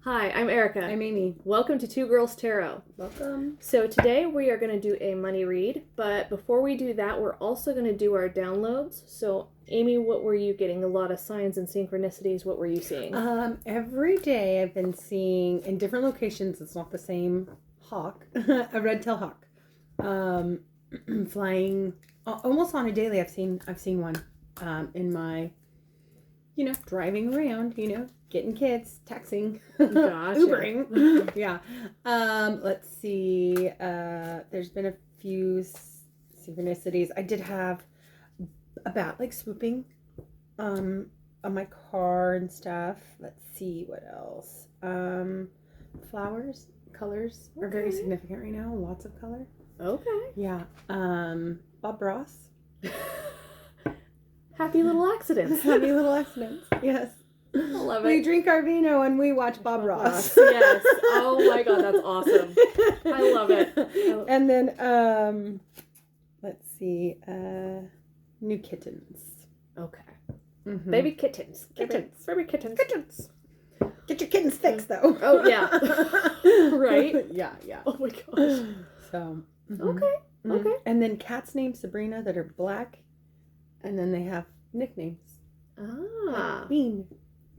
Hi, I'm Erica. I'm Amy. Welcome to Two Girls Tarot. Welcome. So today we are going to do a money read, but before we do that, we're also going to do our downloads. So Amy, what were you getting? A lot of signs and synchronicities. What were you seeing? Every day I've been seeing in different locations. It's not the same hawk, a red-tailed hawk, flying almost on a daily. I've seen one in my, driving around, getting kids, taxing, Gotcha. Ubering. Yeah. Let's see. There's been a few synchronicities. I did have a bat swooping on my car and stuff. Let's see what else. Flowers, colors are very significant right now. Lots of color. Okay. Yeah. Bob Ross. Happy little accidents. Happy little accidents. Yes. I love it. We drink our vino and we watch Bob Ross. Yes. Oh my God, that's awesome. I love it. And then, let's see, new kittens. Okay. Mm-hmm. Baby kittens. Kittens. Baby kittens. Kittens. Get your kittens fixed, though. Oh, yeah. Right? Yeah. Oh my gosh. So. Mm-hmm. Okay. Okay. And then cats named Sabrina that are black. And then they have nicknames. Ah. Bean.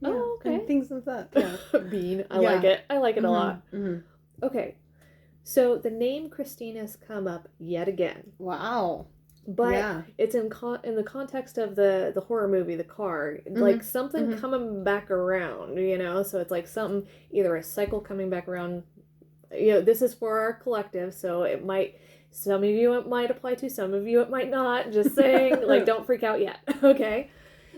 Yeah, oh, okay. And things like that. Yeah. Bean. I like it. I like it a lot. Mm-hmm. Okay. So the name Christina's come up yet again. Wow. But it's in the context of the horror movie, The Car. Like something coming back around, So it's like something, either a cycle coming back around. This is for our collective, so it might... Some of you it might apply to, some of you it might not. Just saying, don't freak out yet, okay?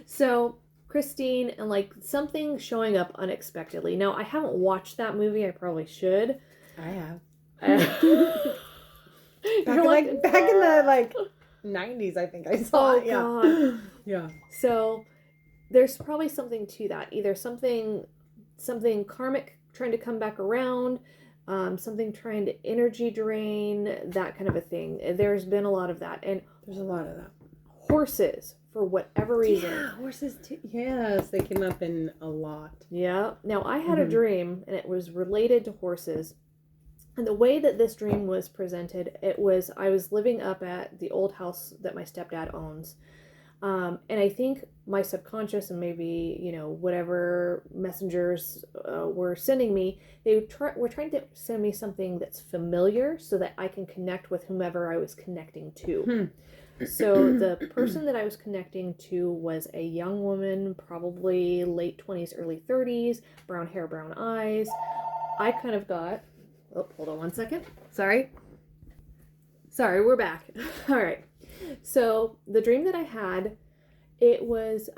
So, Christine and, something showing up unexpectedly. Now, I haven't watched that movie. I probably should. I have. Back in the, 90s, I think I saw it. Yeah. God. Yeah. So, there's probably something to that. Either something karmic trying to come back around, something trying to energy drain, that kind of a thing. There's been a lot of that. And there's a lot of that. Horses, for whatever reason. Yeah, horses too. Yes, they came up in a lot. Yeah. Now, I had a dream, and it was related to horses. And the way that this dream was presented, I was living up at the old house that my stepdad owns. And I think my subconscious and maybe, whatever messengers were sending me, they were trying to send me something that's familiar so that I can connect with whomever I was connecting to. So the person that I was connecting to was a young woman, probably late 20s, early 30s, brown hair, brown eyes. I kind of got... Oh, hold on one second. Sorry, we're back. All right. So the dream that I had, it was,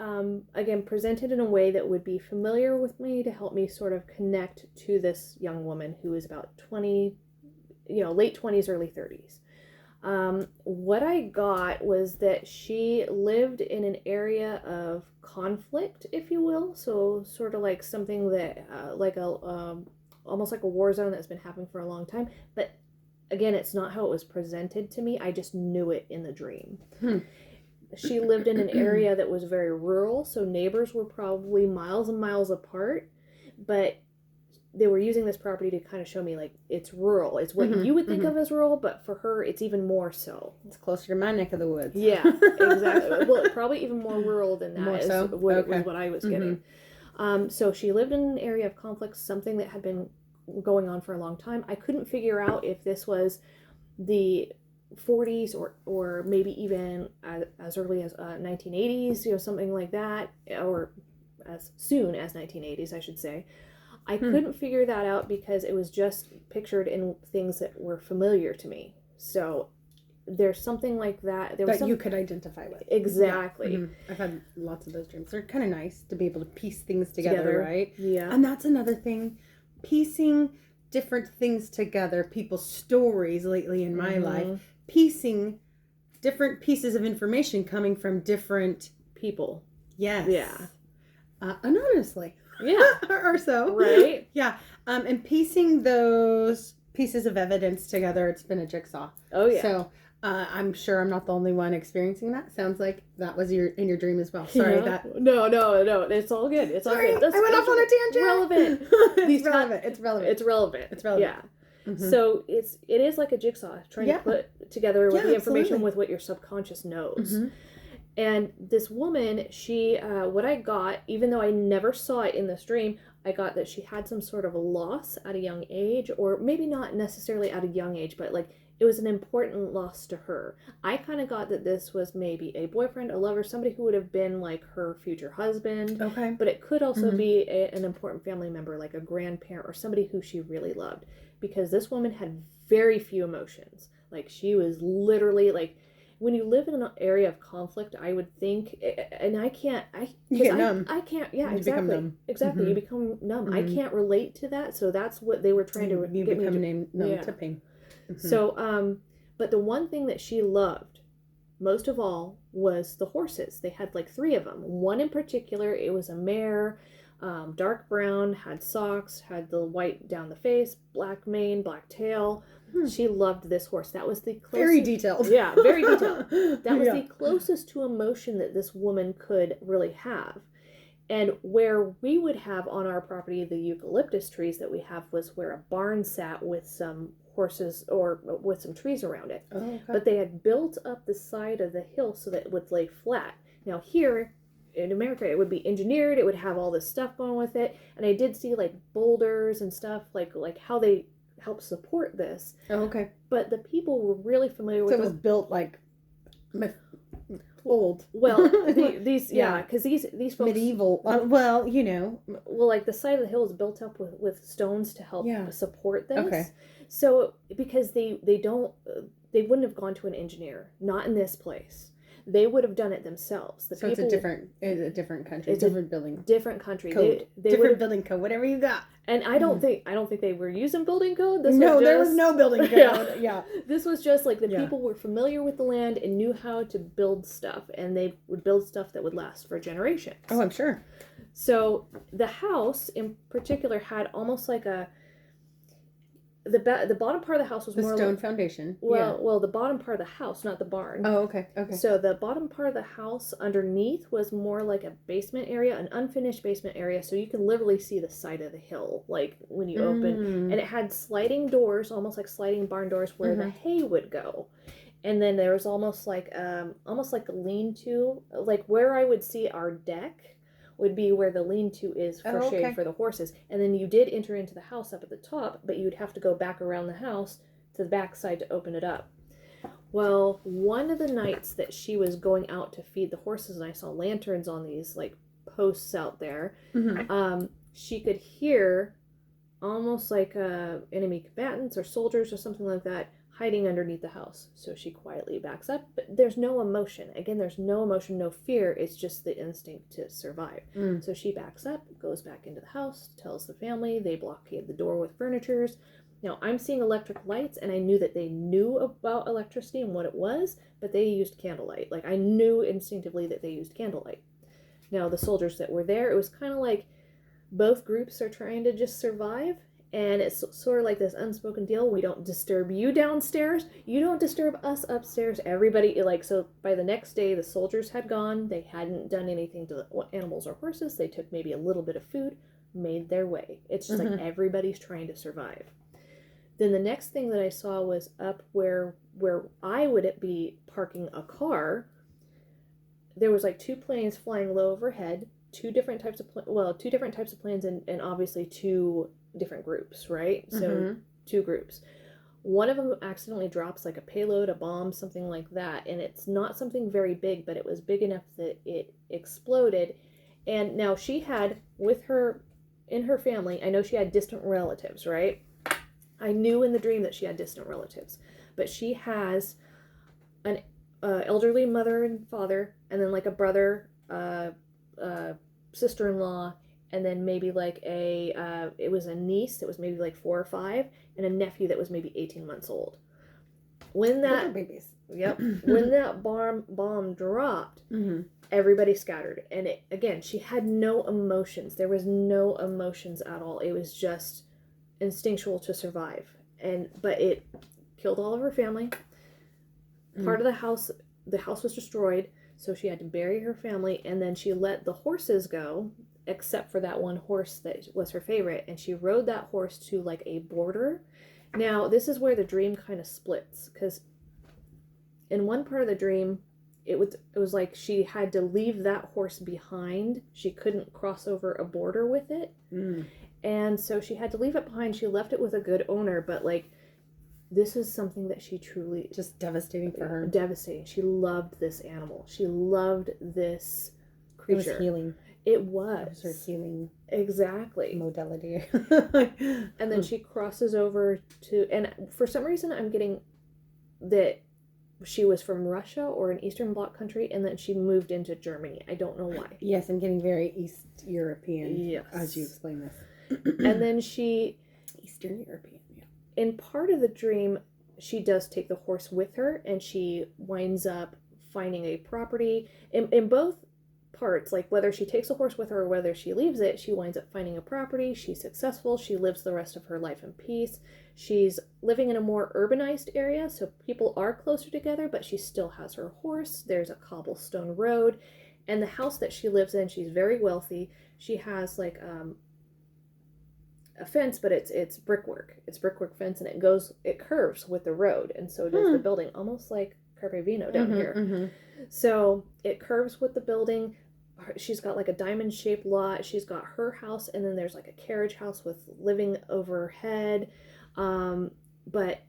again, presented in a way that would be familiar with me to help me sort of connect to this young woman who is about 20, late 20s, early 30s. What I got was that she lived in an area of conflict, if you will. So sort of like something that, almost like a war zone that's been happening for a long time. But again, it's not how it was presented to me. I just knew it in the dream. She lived in an area that was very rural, so neighbors were probably miles and miles apart, but they were using this property to kind of show me, it's rural. It's what you would think of as rural, but for her, it's even more so. It's closer to my neck of the woods. Yeah, exactly. Well, probably even more rural than that more is so? was what I was getting. So she lived in an area of conflict, something that had been going on for a long time. I couldn't figure out if this was the 40s or maybe even as early as 1980s, something like that, or as soon as 1980s, I should say. I couldn't figure that out because it was just pictured in things that were familiar to me. So there's something like that. You could identify with. Exactly. Yeah. I've had lots of those dreams. They're kind of nice to be able to piece things together, right? Yeah. And that's another thing. Piecing different things together, people's stories lately in my life, piecing different pieces of information coming from different people. Yes. Yeah. Anonymously. Yeah. or so. Right. Yeah. And piecing those pieces of evidence together, it's been a jigsaw. Oh, yeah. So I'm sure I'm not the only one experiencing that. Sounds like that was in your dream as well. Sorry, Yeah. that. No. It's all good. It's all Sorry, good. That's I went off on a tangent. relevant. It's relevant. It's relevant. It's relevant. It's relevant. Yeah. So it is like a jigsaw trying to put together with the information with what your subconscious knows. And this woman, she, what I got, even though I never saw it in this dream, I got that she had some sort of a loss at a young age, or maybe not necessarily at a young age, but like it was an important loss to her. I kind of got that this was maybe a boyfriend, a lover, somebody who would have been like her future husband. Okay. But it could also be an important family member, like a grandparent or somebody who she really loved. Because this woman had very few emotions. Like she was literally like, when you live in an area of conflict, I would think, and I can't, you get numb. I can't, yeah, you exactly. Become numb. Exactly. You become numb. I can't relate to that. So that's what they were trying to you get become me to, numb to pain. So, but the one thing that she loved most of all was the horses. They had like 3 of them. One in particular, it was a mare, dark brown, had socks, had the white down the face, black mane, black tail. She loved this horse. That was the closest. Very detailed. Yeah, very detailed. That was the closest to emotion that this woman could really have. And where we would have on our property the eucalyptus trees that we have was where a barn sat with some horses or with some trees around it. Oh, okay. But they had built up the side of the hill so that it would lay flat. Now here in America, it would be engineered. It would have all this stuff going with it. And I did see like boulders and stuff, like how they help support this. Oh, okay. But the people were really familiar with it. So it was built like old. Well, these because these folks medieval. Well, you know. Well, like the side of the hill is built up with stones to help support this. Okay. So because they wouldn't have gone to an engineer, not in this place. They would have done it themselves. It's a different country. It's different building. Different country. Code. They different building code. Whatever you got. And I don't think they were using building code. There was no building code. Yeah. This was just like the people were familiar with the land and knew how to build stuff, and they would build stuff that would last for generations. Oh, I'm sure. So the house in particular had almost like the bottom part of the house was more stone like, foundation. Well, the bottom part of the house, not the barn. Oh, okay. So the bottom part of the house underneath was more like a basement area, an unfinished basement area, so you can literally see the side of the hill, like when you open. And it had sliding doors, almost like sliding barn doors, where the hay would go. And then there was almost like a lean-to, like where I would see our deck would be where the lean-to is for shade for the horses. And then you did enter into the house up at the top, but you'd have to go back around the house to the back side to open it up. Well, one of the nights that she was going out to feed the horses, and I saw lanterns on these like posts out there, she could hear almost like enemy combatants or soldiers or something like that hiding underneath the house. So she quietly backs up, but there's no emotion. Again, there's no emotion, no fear. It's just the instinct to survive. So she backs up, goes back into the house, tells the family. They blockade the door with furnitures. Now, I'm seeing electric lights, and I knew that they knew about electricity and what it was, but they used candlelight. Like, I knew instinctively that they used candlelight. Now, the soldiers that were there, it was kind of like both groups are trying to just survive. And it's sort of like this unspoken deal. We don't disturb you downstairs. You don't disturb us upstairs. Everybody, like, so by the next day, the soldiers had gone. They hadn't done anything to the animals or horses. They took maybe a little bit of food, made their way. It's just like everybody's trying to survive. Then the next thing that I saw was up where I would be parking a car. There was like 2 planes flying low overhead, two different types of planes, and obviously 2 different groups, right? So 2 groups. One of them accidentally drops like a payload, a bomb, something like that, and it's not something very big, but it was big enough that it exploded. And now she had in her family, I know she had distant relatives, right? I knew in the dream that she had distant relatives, but she has an elderly mother and father, and then like a brother, sister-in-law, and then maybe like it was a niece that was maybe like 4 or 5, and a nephew that was maybe 18 months old. When that babies. Yep. When that bomb dropped, everybody scattered. And again, she had no emotions. There was no emotions at all. It was just instinctual to survive. But it killed all of her family. Part of the house was destroyed, so she had to bury her family, and then she let the horses go, except for that one horse that was her favorite, and she rode that horse to like a border. Now, this is where the dream kind of splits, because in one part of the dream, it was like she had to leave that horse behind. She couldn't cross over a border with it. And so she had to leave it behind. She left it with a good owner, but like this is something that she truly just devastating for her. Devastating. She loved this animal. She loved this creature. It was healing. It was her healing exactly modality. And then she crosses over to, and for some reason I'm getting that she was from Russia or an Eastern Bloc country, and then she moved into Germany. I don't know why. Yes, I'm getting very East European. Yes, as you explain this. And then she Eastern European. Yeah. In part of the dream, she does take the horse with her, and she winds up finding a property. In both parts, like whether she takes the horse with her or whether she leaves it, she winds up finding a property. She's successful. She lives the rest of her life in peace. She's living in a more urbanized area, so people are closer together, but she still has her horse. There's a cobblestone road, and the house that she lives in, she's very wealthy. She has like a fence, but it's brickwork. It's brickwork fence, and it curves with the road, and so does the building, almost like Carpe Vino down here. So it curves with the building. She's got like a diamond shaped lot. She's got her house, and then there's like a carriage house with living overhead. But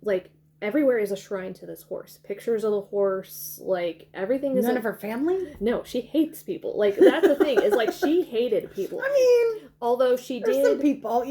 like everywhere is a shrine to this horse. Pictures of the horse, like everything is. None of her family? No, she hates people. Like that's the thing, is like she hated people. I mean, although she there's did. some people,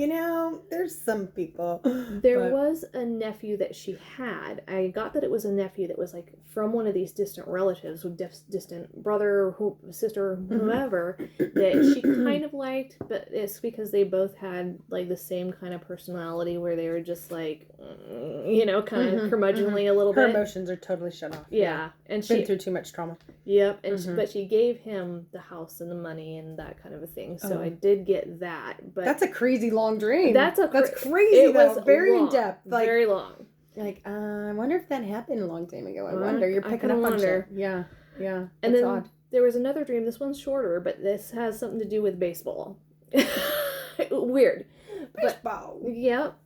there's some people. There was a nephew that she had. I got that it was a nephew that was like from one of these distant relatives, with distant brother, sister, whoever, that she kind of liked, but it's because they both had like the same kind of personality where they were just like, kind of curmudgeonly a little Her bit. Her emotions are totally shut off. Yeah. And she's been through too much trauma. Yep. And but she gave him the house and the money and that kind of a thing. So I did get that. But that's a crazy long dream. That's crazy. It though. was Very long, in depth. Like, very long. Like, I wonder if that happened a long time ago. I wonder. You're picking up on shit. Yeah. Yeah. And then odd. There was another dream. This one's shorter, but this has something to do with baseball. Weird. Baseball. But, yep.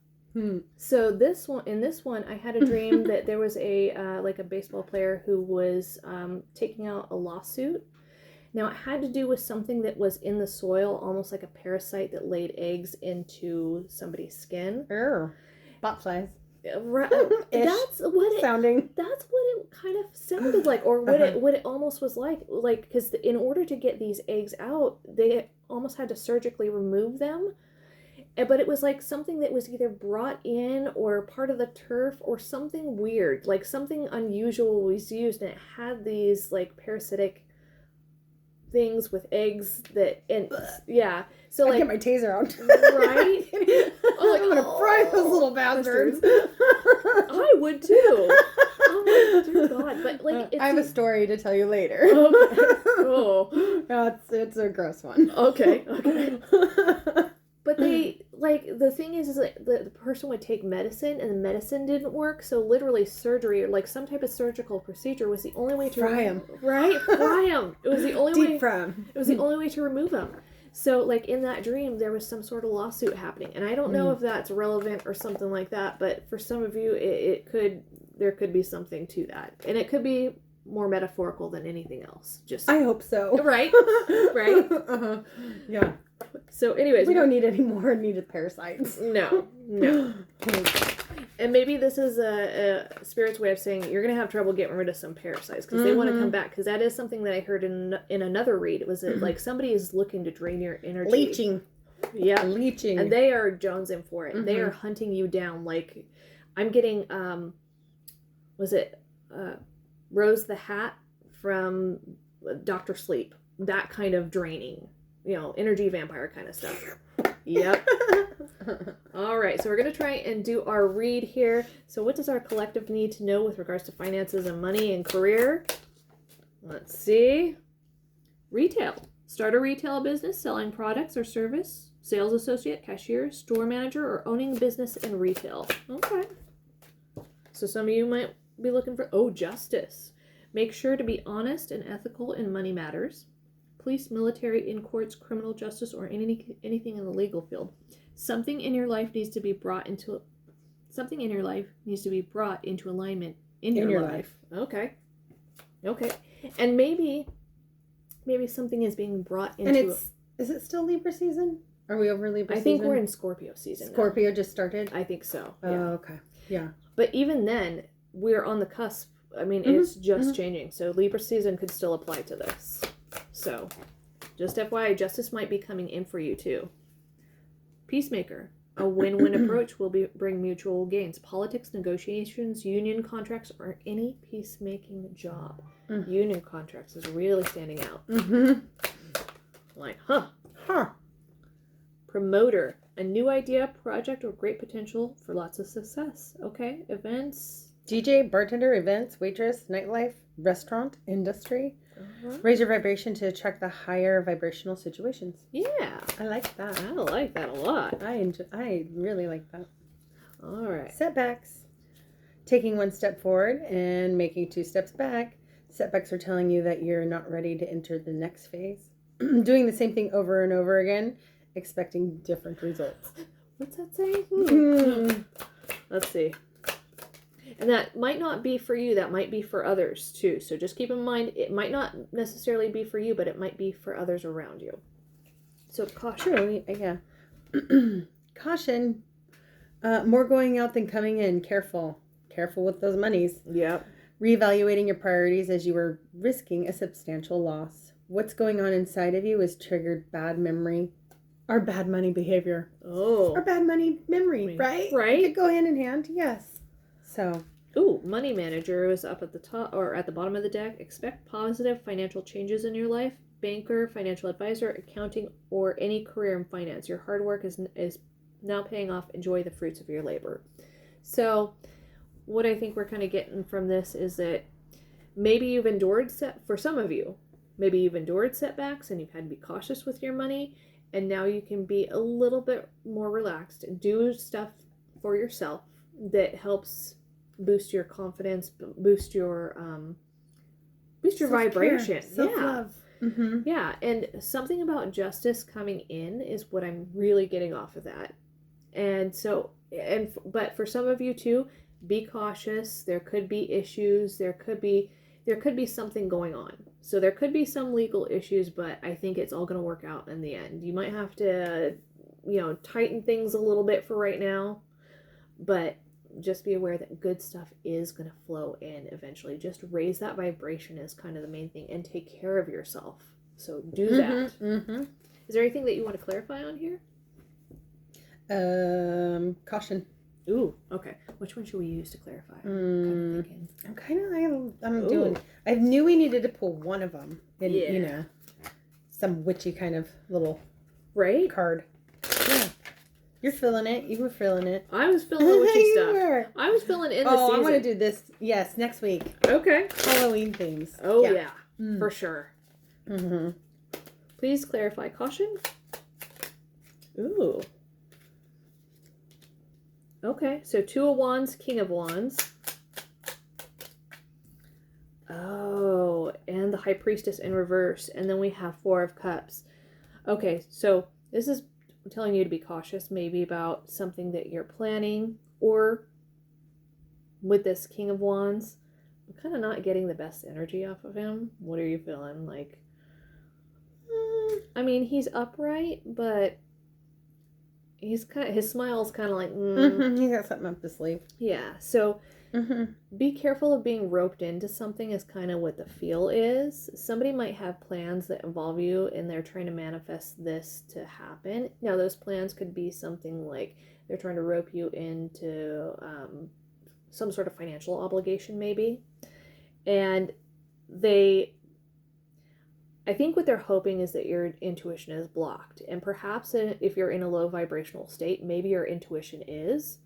So in this one, I had a dream that there was a baseball player who was taking out a lawsuit. Now it had to do with something that was in the soil, almost like a parasite that laid eggs into somebody's skin. Botflies. Right. That's what it kind of sounded like, or what it almost was like because in order to get these eggs out, they almost had to surgically remove them. But it was like something that was either brought in or part of the turf or something weird, like something unusual was used, and it had these like parasitic things with eggs that, and yeah. So I like get my taser out. Right? I'm gonna fry those little bastards. I would too. Oh my dear God! But like, I have a story to tell you later. Okay. Oh, it's a gross one. Okay. But they, like, the thing is like the person would take medicine, and the medicine didn't work, so literally surgery or like some type of surgical procedure was the only way to fry them. Right? Fry them. It was the only way. Deep fry 'em. It was the only way to remove them. So, like, in that dream, there was some sort of lawsuit happening, and I don't know if that's relevant or something like that, but for some of you, there could be something to that, and it could be more metaphorical than anything else. I hope so. Right? Right? Yeah. So anyways, we don't need any more needed parasites. No. And maybe this is a spirit's way of saying you're going to have trouble getting rid of some parasites because they want to come back, because that is something that I heard in another read. It was like somebody is looking to drain your energy. Leeching. Yeah. Leeching. And they are jonesing for it. They are hunting you down. Like, I'm getting, was it Rose the Hat from Dr. Sleep? That kind of draining. Energy vampire kind of stuff. Yep. All right, so we're going to try and do our read here. So what does our collective need to know with regards to finances and money and career? Let's see. Retail. Start a retail business selling products or service. Sales associate, cashier, store manager, or owning a business in retail. Okay. So some of you might be looking for, justice. Make sure to be honest and ethical in money matters. Police, military, in courts, criminal justice, or anything in the legal field. Something in your life needs to be brought into alignment in your life. Okay. And maybe something is being brought into. And is it still Libra season? Are we over Libra season? I think we're in Scorpio season. Scorpio now. just started? I think so. Oh, yeah. Okay. Yeah. But even then, we're on the cusp. I mean, it's just changing. So Libra season could still apply to this. So, just FYI, justice might be coming in for you too. Peacemaker. A win-win approach will bring mutual gains. Politics, negotiations, union contracts, or any peacemaking job. Union contracts is really standing out. Like, huh. Promoter. A new idea, project, or great potential for lots of success. Okay. Events. DJ, bartender, events, waitress, nightlife, restaurant, industry. Raise your vibration to attract the higher vibrational situations. Yeah. I like that. I like that a lot. I really like that. All right. Setbacks. Taking one step forward and making 2 steps back. Setbacks are telling you that you're not ready to enter the next phase. Doing the same thing over and over again, expecting different results. What's that saying? Let's see. And that might not be for you. That might be for others too. So just keep in mind, it might not necessarily be for you, but it might be for others around you. So caution. True, yeah. Caution. More going out than coming in. Careful with those monies. Yep. Reevaluating your priorities as you are risking a substantial loss. What's going on inside of you has triggered bad memory or bad money behavior. Oh. Or bad money memory, right? Right. It could go hand in hand, yes. So. Ooh, money manager is up at the top or at the bottom of the deck. Expect positive financial changes in your life. Banker, financial advisor, accounting, or any career in finance. Your hard work is now paying off. Enjoy the fruits of your labor. So, what I think we're kind of getting from this is that maybe you've endured for some of you, maybe you've endured setbacks and you've had to be cautious with your money, and now you can be a little bit more relaxed and do stuff for yourself that helps boost your confidence, boost your vibration. Self-love. Yeah, and something about justice coming in is what I'm really getting off of that. And so, but for some of you too, be cautious. There could be issues. There could be something going on. So there could be some legal issues, but I think it's all going to work out in the end. You might have to, tighten things a little bit for right now, but just be aware that good stuff is going to flow in eventually. Just raise that vibration is kind of the main thing, and take care of yourself. So do that. Is there anything that you want to clarify on here? Caution. Ooh, okay. Which one should we use to clarify? I'm doing. I knew we needed to pull one of them. In, some witchy kind of little card. Yeah. You're feeling it. You were feeling it. I was feeling the witchy stuff. I was feeling in the season. Oh, I want to do this. Yes, next week. Okay. Halloween themes. Oh, yeah. For sure. Please clarify caution. Ooh. Okay, so 2 of Wands, King of Wands. Oh, and the High Priestess in reverse. And then we have 4 of Cups. Okay, so this is telling you to be cautious maybe about something that you're planning, or with this King of Wands, I'm kind of not getting the best energy off of him. What are you feeling? Like, I mean, he's upright, but his smile's kind of like, He got something up his sleeve. Yeah, so be careful of being roped into something is kind of what the feel is. Somebody might have plans that involve you, and they're trying to manifest this to happen. Now, those plans could be something like they're trying to rope you into some sort of financial obligation, maybe. And I think what they're hoping is that your intuition is blocked. And perhaps if you're in a low vibrational state, maybe your intuition is.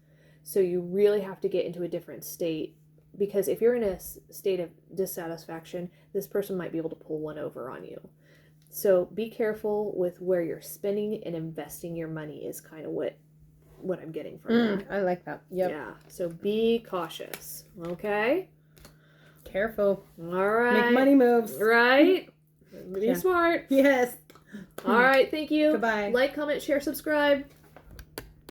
So you really have to get into a different state, because if you're in a state of dissatisfaction, this person might be able to pull one over on you. So be careful with where you're spending and investing your money is kind of what I'm getting from that. I like that. Yep. Yeah. So be cautious. Okay? careful. All right. Make money moves. Right? Be Yeah. smart. Yes. All right. Thank you. Goodbye. Like, comment, share, subscribe.